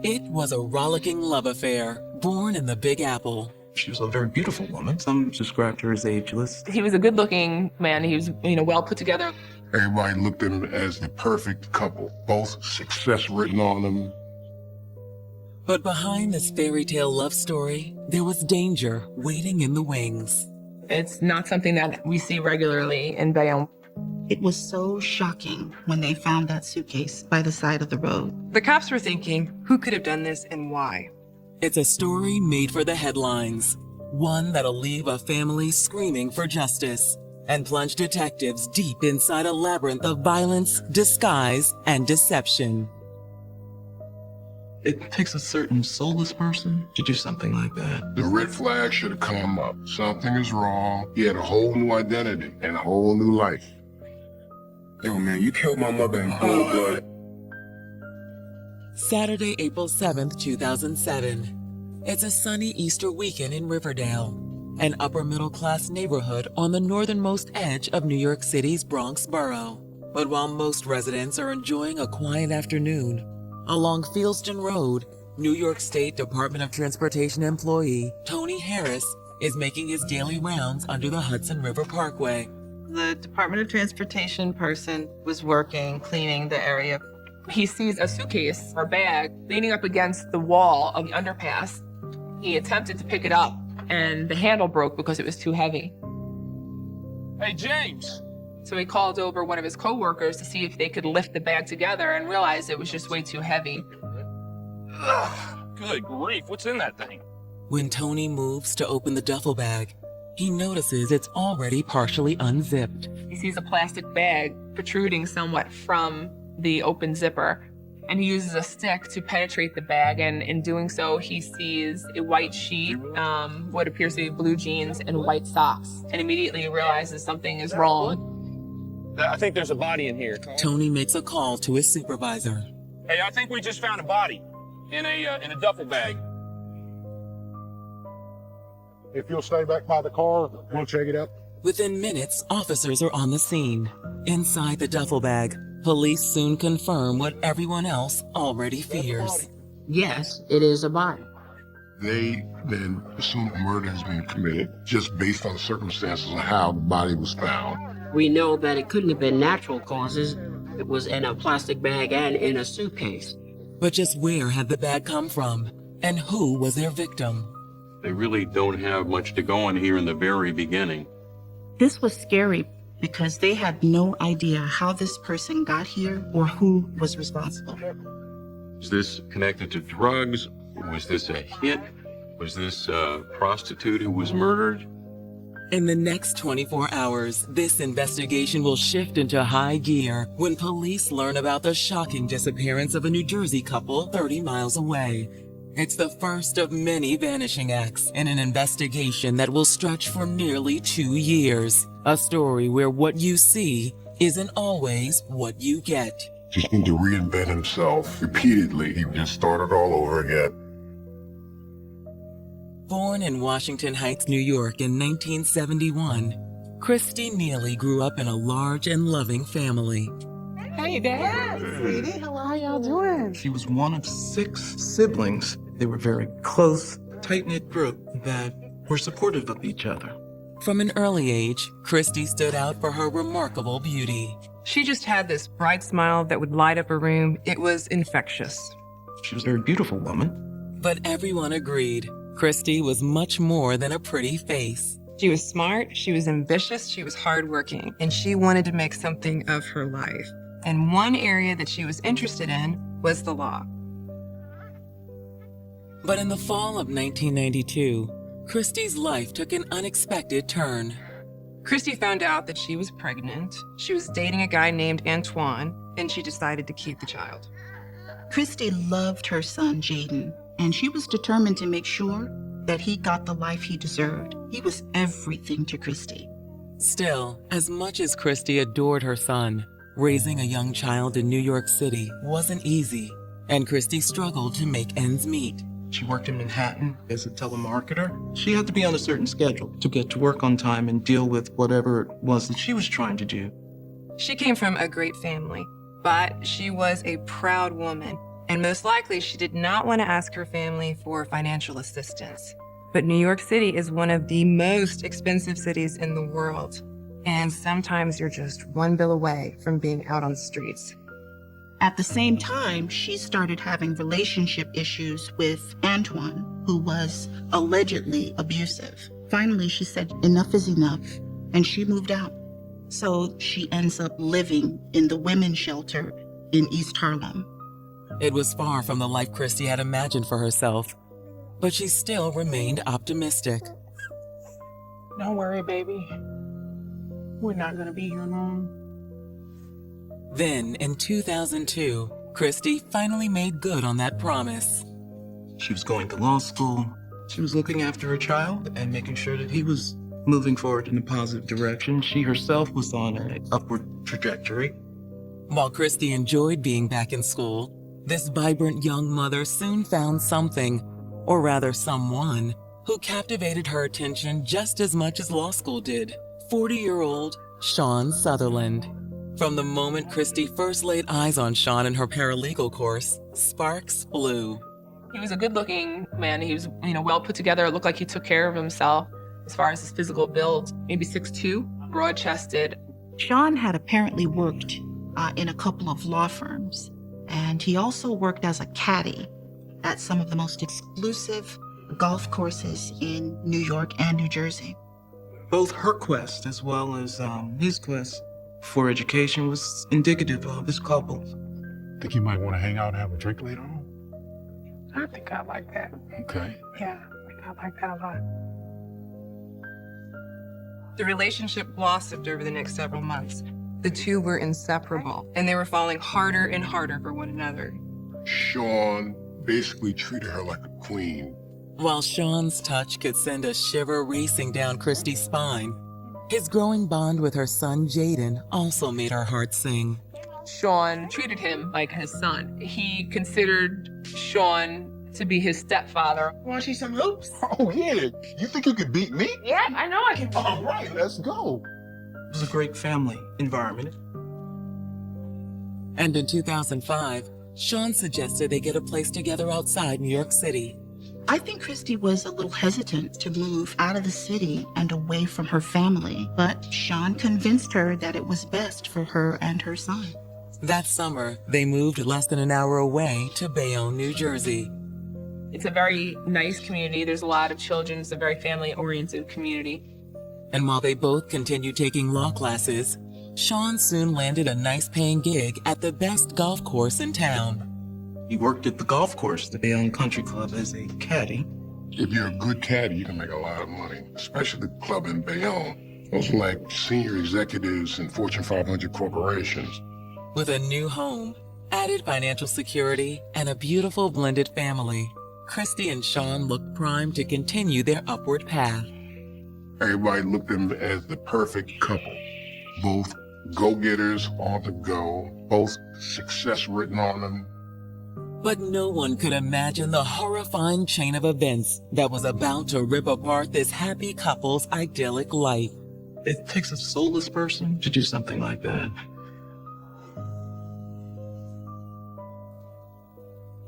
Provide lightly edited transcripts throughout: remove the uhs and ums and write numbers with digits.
It was a rollicking love affair, born in the Big Apple. She was a very beautiful woman. Some described her as ageless. He was a good-looking man. He was, well put together. Everybody looked at him as the perfect couple, both success written on them. But behind this fairy tale love story, there was danger waiting in the wings. It's not something that we see regularly in Bayonne. It was so shocking when they found that suitcase by the side of the road. The cops were thinking, who could have done this and why? It's a story made for the headlines, one that'll leave a family screaming for justice and plunge detectives deep inside a labyrinth of violence, disguise, and deception. It takes a certain soulless person to do something like that. The red flag should have come up. Something is wrong. He had a whole new identity and a whole new life. Yo, man, you killed my mother in cold blood. Saturday, April 7th, 2007. It's a sunny Easter weekend in Riverdale, an upper-middle-class neighborhood on the northernmost edge of New York City's Bronx borough. But while most residents are enjoying a quiet afternoon, along Fieldston Road, New York State Department of Transportation employee Tony Harris is making his daily rounds under the Hudson River Parkway. The Department of Transportation person was working, cleaning the area. He sees a suitcase or bag leaning up against the wall of the underpass. He attempted to pick it up, and the handle broke because it was too heavy. Hey, James. So he called over one of his coworkers to see if they could lift the bag together and realized it was just way too heavy. Ugh, good grief, what's in that thing? When Tony moves to open the duffel bag, he notices it's already partially unzipped. He sees a plastic bag protruding somewhat from the open zipper, and he uses a stick to penetrate the bag, and in doing so, he sees a white sheet, what appears to be blue jeans and white socks, and immediately realizes something is wrong. I think there's a body in here. Tony makes a call to his supervisor. Hey, I think we just found a body in a duffel bag. If you'll stay back by the car, we'll check it out. Within minutes, officers are on the scene. Inside the duffel bag, police soon confirm what everyone else already fears. Yes, it is a body. They then assume a murder has been committed just based on the circumstances of how the body was found. We know that it couldn't have been natural causes. It was in a plastic bag and in a suitcase. But just where had the bag come from? And who was their victim? They really don't have much to go on here in the very beginning. This was scary because they had no idea how this person got here or who was responsible. Is this connected to drugs? Was this a hit? Was this a prostitute who was murdered? In the next 24 hours, this investigation will shift into high gear when police learn about the shocking disappearance of a New Jersey couple 30 miles away. It's the first of many vanishing acts in an investigation that will stretch for nearly 2 years. A story where what you see isn't always what you get. Just need to reinvent himself repeatedly. He just started all over again. Born in Washington Heights, New York in 1971, Christy Neely grew up in a large and loving family. Hey, Dad. Sweetie, hello, how y'all doing? She was one of 6 siblings. They were very close, tight-knit group that were supportive of each other. From an early age, Christy stood out for her remarkable beauty. She just had this bright smile that would light up a room. It was infectious. She was a very beautiful woman. But everyone agreed, Christy was much more than a pretty face. She was smart, she was ambitious, she was hardworking, and she wanted to make something of her life. And one area that she was interested in was the law. But in the fall of 1992, Christy's life took an unexpected turn. Christy found out that she was pregnant. She was dating a guy named Antoine, and she decided to keep the child. Christy loved her son, Jaden, and she was determined to make sure that he got the life he deserved. He was everything to Christy. Still, as much as Christy adored her son, raising a young child in New York City wasn't easy, and Christy struggled to make ends meet. She worked in Manhattan as a telemarketer. She had to be on a certain schedule to get to work on time and deal with whatever it was that she was trying to do. She came from a great family, but she was a proud woman, And most likely, she did not want to ask her family for financial assistance. But New York City is one of the most expensive cities in the world. And sometimes you're just one bill away from being out on the streets. At the same time, she started having relationship issues with Antoine, who was allegedly abusive. Finally, she said, enough is enough, and she moved out. So she ends up living in the women's shelter in East Harlem. It was far from the life Christy had imagined for herself, but she still remained optimistic. Don't worry, baby. We're not gonna be here long. Then, in 2002, Christy finally made good on that promise. She was going to law school. She was looking after her child and making sure that he was moving forward in a positive direction. She herself was on an upward trajectory. While Christy enjoyed being back in school, this vibrant young mother soon found something, or rather someone, who captivated her attention just as much as law school did. 40-year-old Sean Sutherland. From the moment Christy first laid eyes on Sean in her paralegal course, sparks flew. He was a good-looking man. He was, well put together. It looked like he took care of himself as far as his physical build. Maybe 6'2", broad-chested. Sean had apparently worked in a couple of law firms, and he also worked as a caddy at some of the most exclusive golf courses in New York and New Jersey. Both her quest as well as his quest for education was indicative of this couple. Think you might want to hang out and have a drink later on? I think I like that. Okay. Yeah, I think I like that a lot. The relationship blossomed over the next several months. The two were inseparable, and they were falling harder and harder for one another. Sean basically treated her like a queen. While Sean's touch could send a shiver racing down Christy's spine, his growing bond with her son Jaden also made her heart sing. Sean treated him like his son. He considered Sean to be his stepfather. Want to see some hoops? Oh, yeah. You think you could beat me? Yeah, I know I can. All right, let's go. It was a great family environment. And in 2005, Sean suggested they get a place together outside New York City. I think Christy was a little hesitant to move out of the city and away from her family, but Sean convinced her that it was best for her and her son. That summer, they moved less than an hour away to Bayonne, New Jersey. It's a very nice community. There's a lot of children. It's a very family-oriented community. And while they both continued taking law classes, Sean soon landed a nice-paying gig at the best golf course in town. He worked at the golf course, the Bayonne Country Club, as a caddy. If you're a good caddy, you can make a lot of money, especially the club in Bayonne. Those are like senior executives in Fortune 500 corporations. With a new home, added financial security, and a beautiful blended family, Christy and Sean looked primed to continue their upward path. Everybody looked at them as the perfect couple. Both go-getters on the go, both success written on them. But no one could imagine the horrifying chain of events that was about to rip apart this happy couple's idyllic life. It takes a soulless person to do something like that.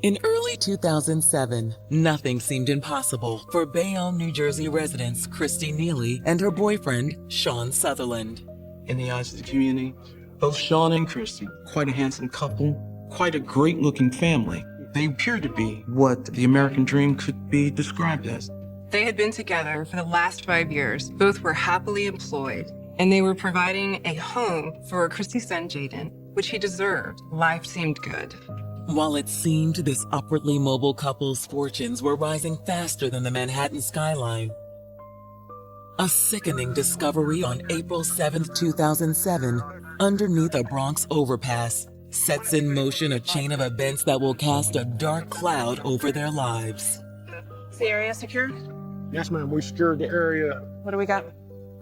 In early 2007, nothing seemed impossible for Bayonne, New Jersey residents Christy Neely and her boyfriend, Sean Sutherland. In the eyes of the community, both Sean and Christy, quite a handsome couple, quite a great-looking family. They appeared to be what the American dream could be described as. They had been together for the last 5 years. Both were happily employed, and they were providing a home for Christy's son, Jaden, which he deserved. Life seemed good. While it seemed this upwardly mobile couple's fortunes were rising faster than the Manhattan skyline, a sickening discovery on April 7th, 2007, underneath a Bronx overpass, sets in motion a chain of events that will cast a dark cloud over their lives. Is the area secure? Yes, ma'am. We secured the area. What do we got?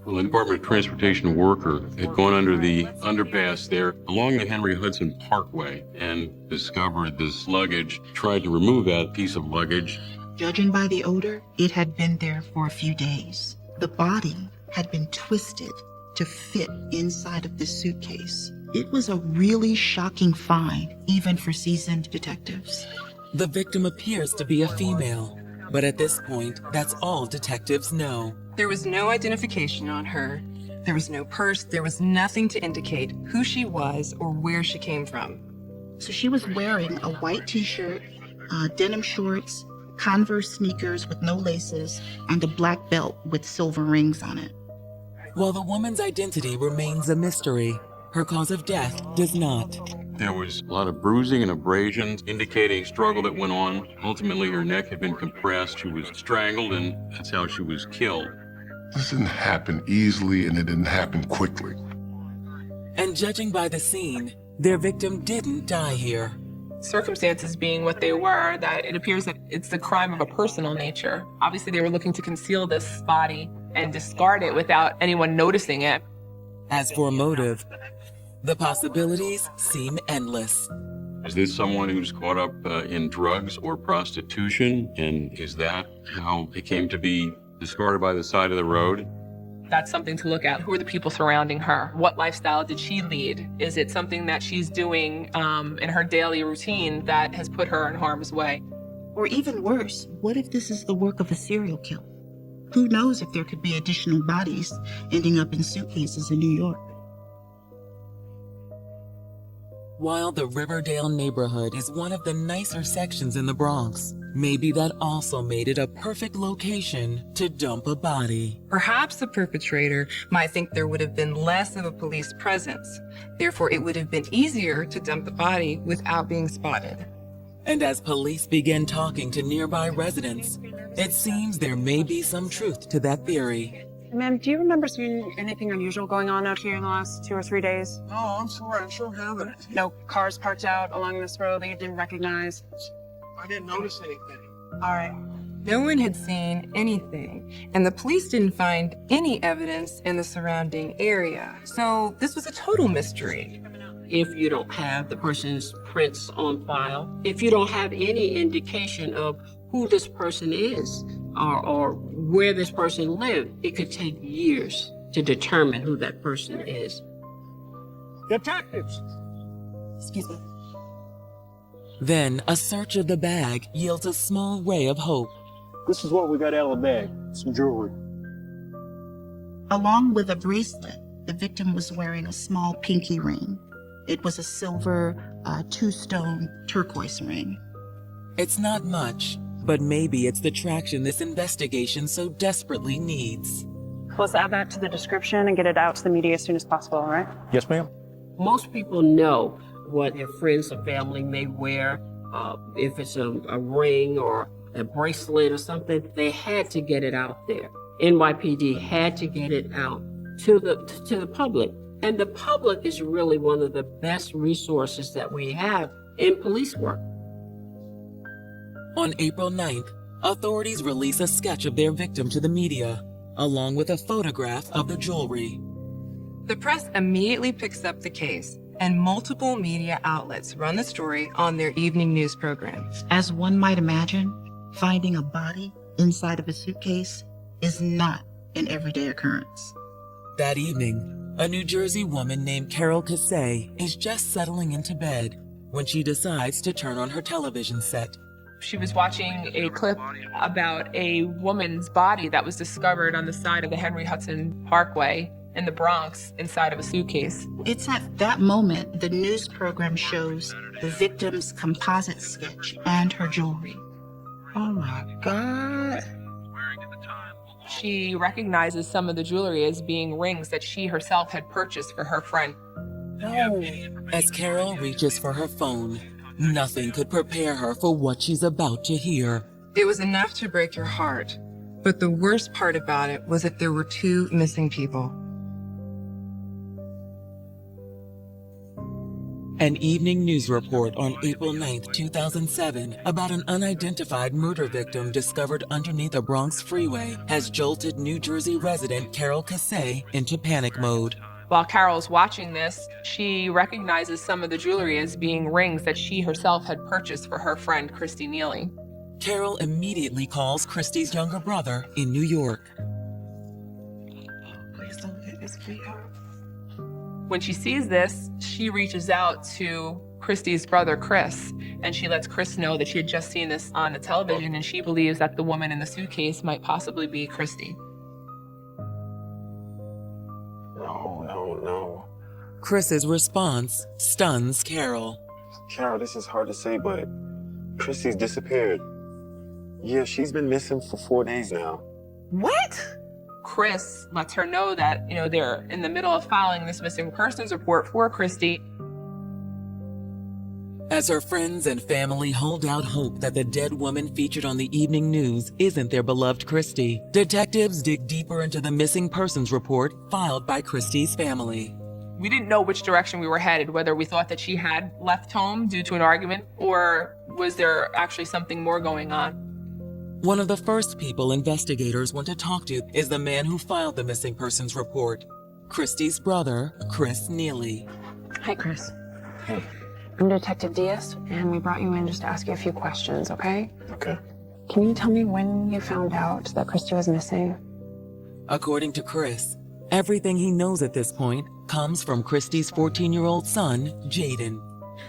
Well, the Department of Transportation worker had gone under the underpass there along the Henry Hudson Parkway and discovered this luggage, tried to remove that piece of luggage. Judging by the odor, it had been there for a few days. The body had been twisted to fit inside of this suitcase. It was a really shocking find, even for seasoned detectives. The victim appears to be a female, but at this point, that's all detectives know. There was no identification on her. There was no purse. There was nothing to indicate who she was or where she came from. So she was wearing a white t-shirt, denim shorts, Converse sneakers with no laces, and a black belt with silver rings on it. While the woman's identity remains a mystery, her cause of death does not. There was a lot of bruising and abrasions indicating struggle that went on. Ultimately, her neck had been compressed. She was strangled, and that's how she was killed. This didn't happen easily and it didn't happen quickly. And judging by the scene, their victim didn't die here. Circumstances being what they were, that it appears that it's a crime of a personal nature. Obviously, they were looking to conceal this body and discard it without anyone noticing it. As for motive, the possibilities seem endless. Is this someone who's caught up in drugs or prostitution? And is that how it came to be discarded by the side of the road? That's something to look at. Who are the people surrounding her? What lifestyle did she lead? Is it something that she's doing in her daily routine that has put her in harm's way? Or even worse, what if this is the work of a serial killer? Who knows if there could be additional bodies ending up in suitcases in New York? While the Riverdale neighborhood is one of the nicer sections in the Bronx, maybe that also made it a perfect location to dump a body. Perhaps the perpetrator might think there would have been less of a police presence. Therefore, it would have been easier to dump the body without being spotted. And as police begin talking to nearby residents, it seems there may be some truth to that theory. Ma'am, do you remember seeing anything unusual going on out here in the last 2 or 3 days? Oh, I'm sorry. I sure haven't. No cars parked out along this road that you didn't recognize? I didn't notice anything. All right. No one had seen anything, and the police didn't find any evidence in the surrounding area. So this was a total mystery. If you don't have the person's prints on file, if you don't have any indication of who this person is or where this person lived, it could take years to determine who that person is. Detectives! Excuse me. Then a search of the bag yields a small ray of hope. This is what we got out of the bag. Some jewelry. Along with a bracelet, the victim was wearing a small pinky ring. It was a silver, two-stone turquoise ring. It's not much, but maybe it's the traction this investigation so desperately needs. Let's add that to the description and get it out to the media as soon as possible, all right? Yes, ma'am. Most people know what their friends or family may wear. If it's a ring or a bracelet or something, they had to get it out there. NYPD had to get it out to the public. And the public is really one of the best resources that we have in police work. On April 9th, authorities release a sketch of their victim to the media, along with a photograph of the jewelry. The press immediately picks up the case, and multiple media outlets run the story on their evening news programs. As one might imagine, finding a body inside of a suitcase is not an everyday occurrence. That evening, a New Jersey woman named Carol Cassay is just settling into bed when she decides to turn on her television set. She was watching a clip about a woman's body that was discovered on the side of the Henry Hudson Parkway in the Bronx inside of a suitcase. It's at that moment the news program shows the victim's composite sketch and her jewelry. Oh my God. She recognizes some of the jewelry as being rings that she herself had purchased for her friend. As Carol reaches for her phone, nothing could prepare her for what she's about to hear. It was enough to break your heart. But the worst part about it was that there were 2 missing people. An evening news report on April 9th, 2007, about an unidentified murder victim discovered underneath a Bronx freeway has jolted New Jersey resident Carol Cassay into panic mode. While Carol's watching this, she recognizes some of the jewelry as being rings that she herself had purchased for her friend, Christy Neely. Carol immediately calls Christy's younger brother in New York. Please don't hit his keycard. When she sees this, she reaches out to Christy's brother, Chris, and she lets Chris know that she had just seen this on the television and she believes that the woman in the suitcase might possibly be Christy. No. Chris's response stuns Carol. Carol, this is hard to say, but Chrissy's disappeared. Yeah, she's been missing for 4 days now. What? Chris lets her know that, they're in the middle of filing this missing persons report for Christy. As her friends and family hold out hope that the dead woman featured on the evening news isn't their beloved Christy, detectives dig deeper into the missing persons report filed by Christy's family. We didn't know which direction we were headed, whether we thought that she had left home due to an argument, or was there actually something more going on? One of the first people investigators want to talk to is the man who filed the missing persons report, Christy's brother, Chris Neely. Hi, Chris. Hey. I'm Detective Diaz, and we brought you in just to ask you a few questions, okay? Okay. Can you tell me when you found out that Christy was missing? According to Chris, everything he knows at this point comes from Christy's 14-year-old son, Jaden.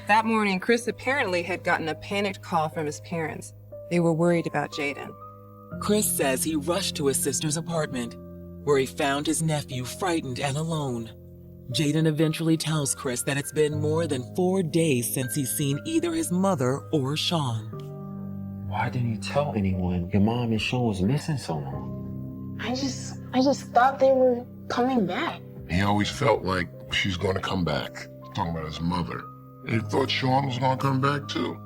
That morning, Chris apparently had gotten a panicked call from his parents. They were worried about Jaden. Chris says he rushed to his sister's apartment, where he found his nephew frightened and alone. Jaden eventually tells Chris that it's been more than 4 days since he's seen either his mother or Sean. Why didn't you tell anyone your mom and Sean was missing so long? I just thought they were coming back. He always felt like she's going to come back. Talking about his mother. And he thought Sean was going to come back too.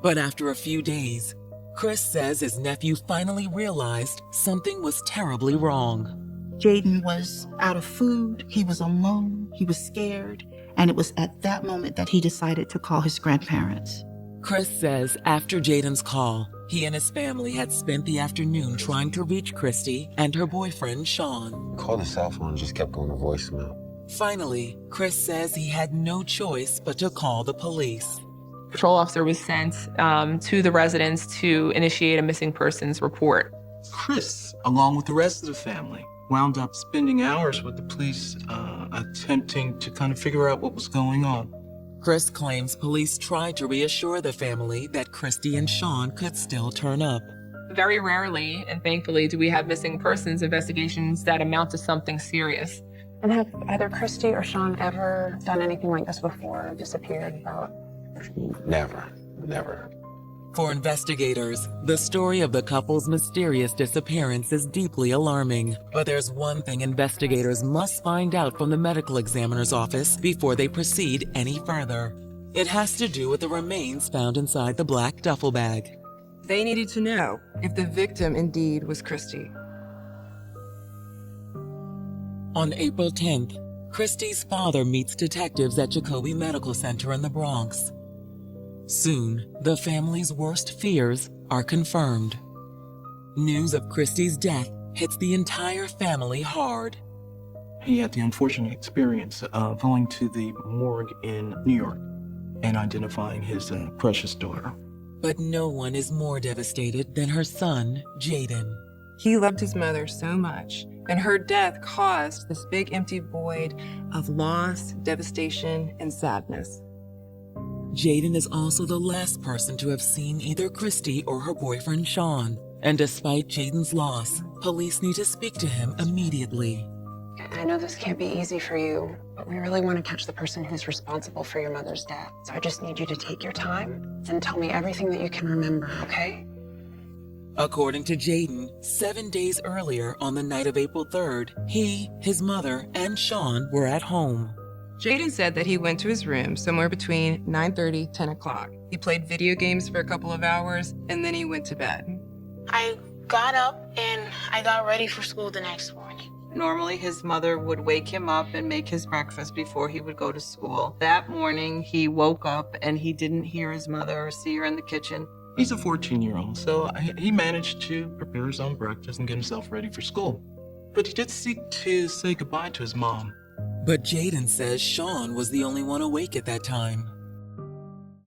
But after a few days, Chris says his nephew finally realized something was terribly wrong. Jaden was out of food, he was alone, he was scared, and it was at that moment that he decided to call his grandparents. Chris says after Jaden's call, he and his family had spent the afternoon trying to reach Christy and her boyfriend, Sean. Called the cell phone and just kept going to voicemail. Finally, Chris says he had no choice but to call the police. Patrol officer was sent to the residence to initiate a missing persons report. Chris, along with the rest of the family, wound up spending hours with the police attempting to kind of figure out what was going on. Chris claims police tried to reassure the family that Christy and Sean could still turn up. Very rarely, and thankfully, do we have missing persons investigations that amount to something serious. And have either Christy or Sean ever done anything like this before or disappeared about? Never. For investigators, the story of the couple's mysterious disappearance is deeply alarming. But there's one thing investigators must find out from the medical examiner's office before they proceed any further. It has to do with the remains found inside the black duffel bag. They needed to know if the victim indeed was Christy. On April 10th, Christy's father meets detectives at Jacoby Medical Center in the Bronx. Soon, the family's worst fears are confirmed. News of Christy's death hits the entire family hard. He had the unfortunate experience of going to the morgue in New York and identifying his precious daughter. But no one is more devastated than her son, Jaden. He loved his mother so much, and her death caused this big empty void of loss, devastation, and sadness. Jaden is also the last person to have seen either Christy or her boyfriend Sean. And despite Jaden's loss, police need to speak to him immediately. I know this can't be easy for you, but we really want to catch the person who's responsible for your mother's death. So I just need you to take your time and tell me everything that you can remember, okay? According to Jaden, 7 days earlier on the night of April 3rd, he, his mother, and Sean were at home. Jaden said that he went to his room somewhere between 9:30, 10 o'clock. He played video games for a couple of hours, and then he went to bed. I got up and I got ready for school the next morning. Normally, his mother would wake him up and make his breakfast before he would go to school. That morning, he woke up and he didn't hear his mother or see her in the kitchen. He's a 14-year-old, so he managed to prepare his own breakfast and get himself ready for school. But he did seek to say goodbye to his mom. But Jaden says Sean was the only one awake at that time.